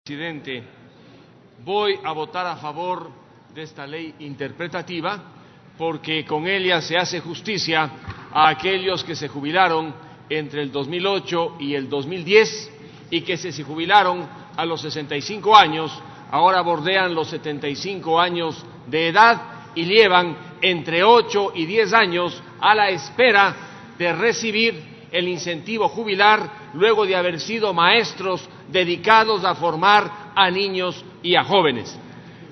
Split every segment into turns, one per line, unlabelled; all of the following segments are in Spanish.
Presidente, voy a votar a favor de esta ley interpretativa porque con ella se hace justicia a aquellos que se jubilaron entre el 2008 y el 2010 y que se jubilaron a los 65 años, ahora bordean los 75 años de edad y llevan entre 8 y 10 años a la espera de recibir el incentivo jubilar luego de haber sido maestros dedicados a formar a niños y a jóvenes.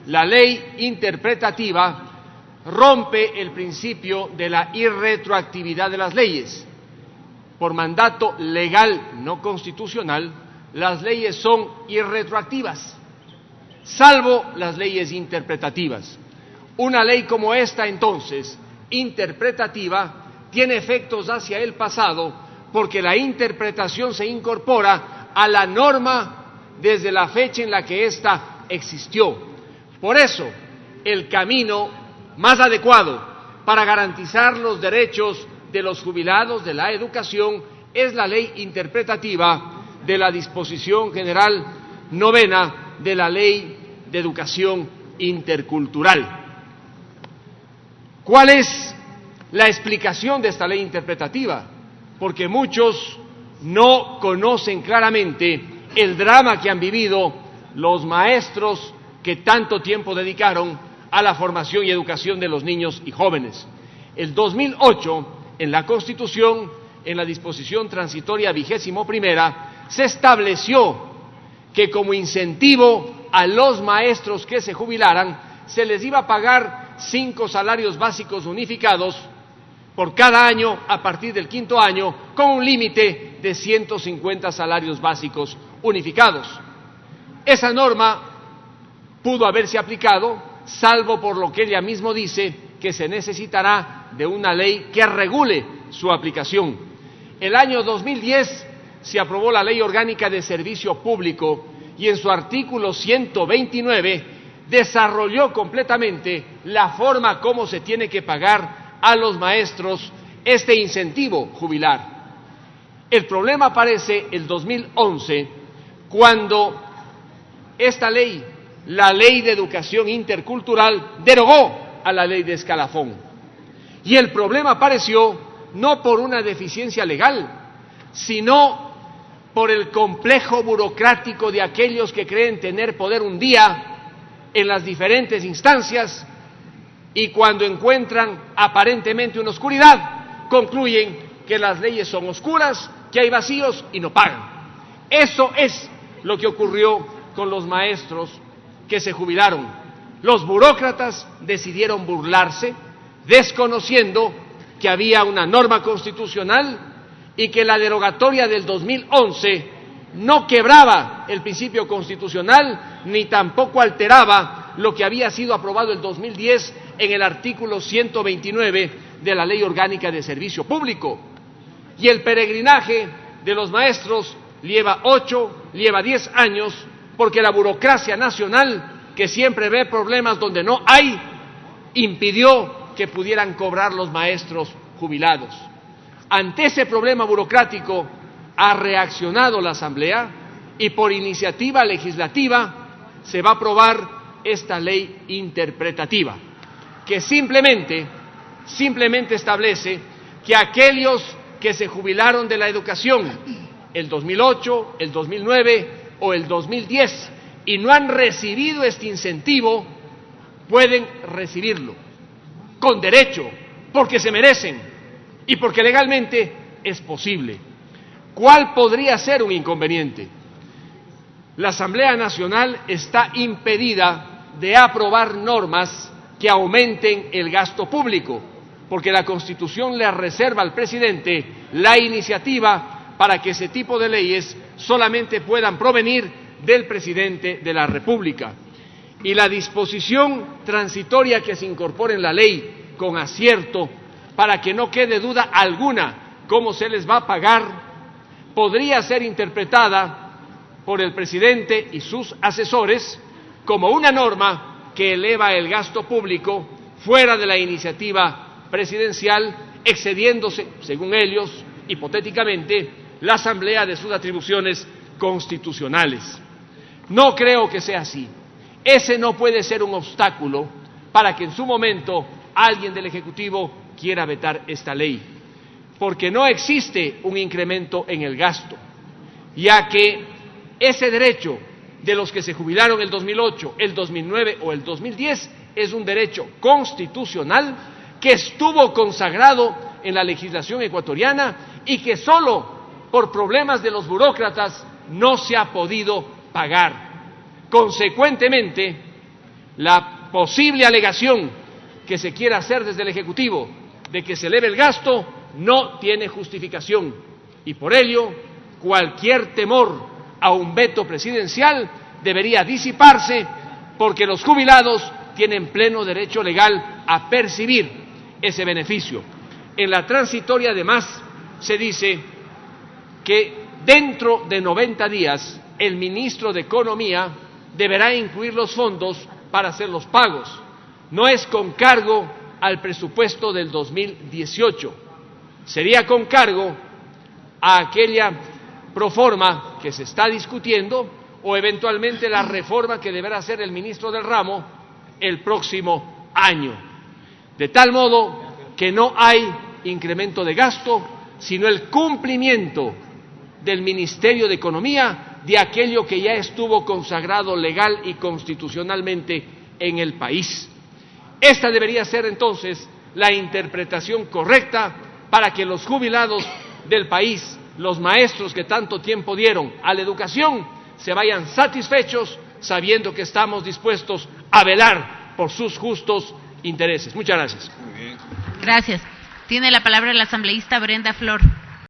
La ley interpretativa rompe el principio de la irretroactividad de las leyes. Por mandato legal no constitucional, las leyes son irretroactivas, salvo las leyes interpretativas. Una ley como esta, entonces, interpretativa, tiene efectos hacia el pasado porque la interpretación se incorpora a la norma desde la fecha en la que ésta existió. Por eso, el camino más adecuado para garantizar los derechos de los jubilados de la educación es la ley interpretativa de la disposición general novena de la Ley de Educación Intercultural. ¿Cuál es la explicación de esta ley interpretativa? Porque muchos no conocen claramente el drama que han vivido los maestros que tanto tiempo dedicaron a la formación y educación de los niños y jóvenes. El 2008, en la Constitución, en la disposición transitoria 21ª, se estableció que como incentivo a los maestros que se jubilaran, se les iba a pagar 5 salarios básicos unificados por cada año a partir del 5º año, con un límite de 150 salarios básicos unificados. Esa norma pudo haberse aplicado, salvo por lo que ella misma dice, que se necesitará de una ley que regule su aplicación. El año 2010 se aprobó la Ley Orgánica de Servicio Público y en su artículo 129 desarrolló completamente la forma como se tiene que pagar a los maestros este incentivo jubilar. El problema aparece el 2011, cuando esta ley, la Ley de Educación Intercultural, derogó a la Ley de Escalafón. Y el problema apareció no por una deficiencia legal, sino por el complejo burocrático de aquellos que creen tener poder un día en las diferentes instancias y cuando encuentran aparentemente una oscuridad, concluyen que las leyes son oscuras, que hay vacíos y no pagan. Eso es lo que ocurrió con los maestros que se jubilaron. Los burócratas decidieron burlarse, desconociendo que había una norma constitucional y que la derogatoria del 2011 no quebraba el principio constitucional ni tampoco alteraba lo que había sido aprobado el 2010 en el artículo 129 de la Ley Orgánica de Servicio Público. Y el peregrinaje de los maestros lleva 10 años, porque la burocracia nacional, que siempre ve problemas donde no hay, impidió que pudieran cobrar los maestros jubilados. Ante ese problema burocrático ha reaccionado la Asamblea y por iniciativa legislativa se va a aprobar esta ley interpretativa, que simplemente establece que aquellos que se jubilaron de la educación el 2008, el 2009 o el 2010 y no han recibido este incentivo, pueden recibirlo con derecho, porque se merecen y porque legalmente es posible. ¿Cuál podría ser un inconveniente? La Asamblea Nacional está impedida de aprobar normas que aumenten el gasto público, porque la Constitución le reserva al presidente la iniciativa para que ese tipo de leyes solamente puedan provenir del presidente de la República. Y la disposición transitoria que se incorpore en la ley con acierto, para que no quede duda alguna cómo se les va a pagar, podría ser interpretada por el presidente y sus asesores como una norma que eleva el gasto público fuera de la iniciativa presidencial, excediéndose, según ellos, hipotéticamente, la Asamblea de sus atribuciones constitucionales. No creo que sea así. Ese no puede ser un obstáculo para que en su momento alguien del Ejecutivo quiera vetar esta ley, porque no existe un incremento en el gasto, ya que ese derecho de los que se jubilaron el 2008, el 2009 o el 2010 es un derecho constitucional que estuvo consagrado en la legislación ecuatoriana y que solo por problemas de los burócratas no se ha podido pagar. Consecuentemente, la posible alegación que se quiera hacer desde el Ejecutivo de que se eleve el gasto no tiene justificación y por ello cualquier temor a un veto presidencial debería disiparse, porque los jubilados tienen pleno derecho legal a percibir ese beneficio. En la transitoria, además, se dice que dentro de 90 días el ministro de Economía deberá incluir los fondos para hacer los pagos. No es con cargo al presupuesto del 2018, sería con cargo a aquella proforma que se está discutiendo o eventualmente la reforma que deberá hacer el ministro del ramo el próximo año. De tal modo que no hay incremento de gasto, sino el cumplimiento del Ministerio de Economía de aquello que ya estuvo consagrado legal y constitucionalmente en el país. Esta debería ser entonces la interpretación correcta para que los jubilados del país, los maestros que tanto tiempo dieron a la educación, se vayan satisfechos sabiendo que estamos dispuestos a velar por sus justos intereses. Muchas gracias.
Gracias. Tiene la palabra la asambleísta Brenda Flor.